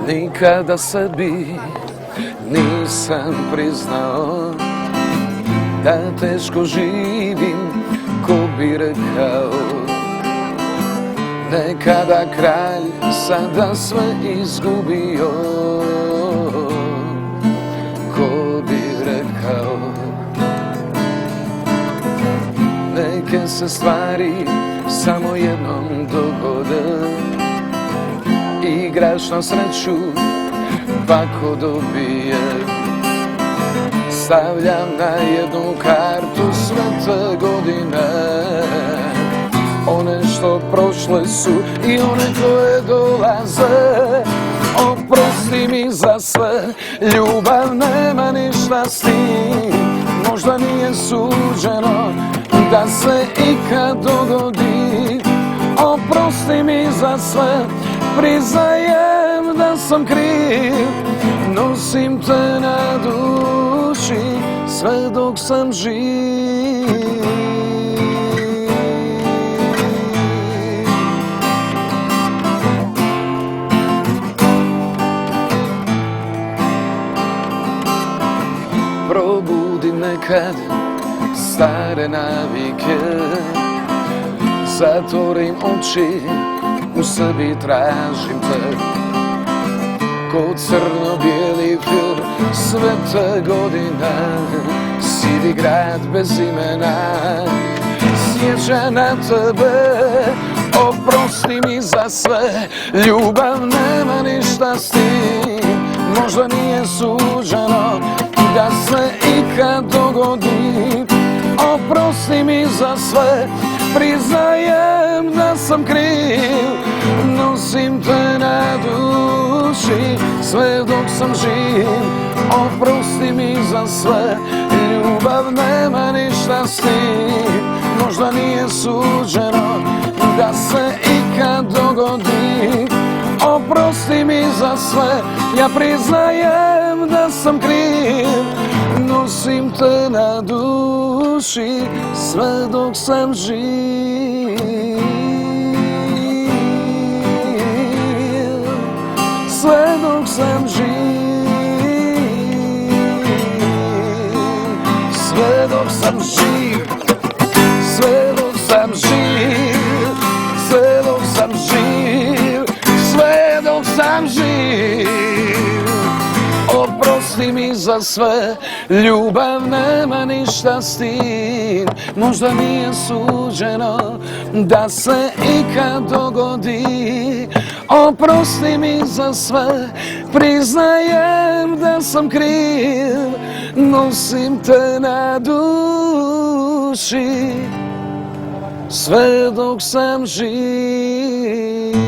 Nikada sebi nisam priznao da teško živim, ko bi rekao. Nekada kralj, sada sve izgubio, ko bi rekao. Neke se stvari samo jednom dogode, igraš na sreću, pa ko dobije. Stavljam na jednu kartu sve te godine, one što prošle su i one koje dolaze. Oprosti mi za sve, ljubav nema ništa s tim. Možda nije suđeno da se ikad dogodi. Oprosti mi za sve, priznajem da sam kriv. Nosim te na duši sve dok sam živ. Probudim nekad stare navike, zatvorim oči, u sebi tražim te. Ko crno-bijeli film, sve te godine, sivi grad bez imena, sjeća na tebe. Oprosti mi za sve, ljubav nema ništa s tim. Možda nije suđeno da se ikad dogodi. Oprosti mi za sve, priznajem da sam kriv. Nosim te na duši sve dok sam živ. Oprosti mi za sve, ljubav nema ništa s tim. Možda nije suđeno da se ikad dogodi. Oprosti mi za sve, ja priznajem da sam kriv. Nosim te na duši sve dok sam živ. Sve dok sam živ. Sve dok sam živ. Sve dok sam živ. Sve dok sam živ. Sve dok sam živ. Oprosti mi za sve, ljubav nema ništa s tim. Možda nije suđeno da se ikad dogodi. Oprosti mi za sve, priznajem da sam kriv. Nosim te na duši sve dok sam živ.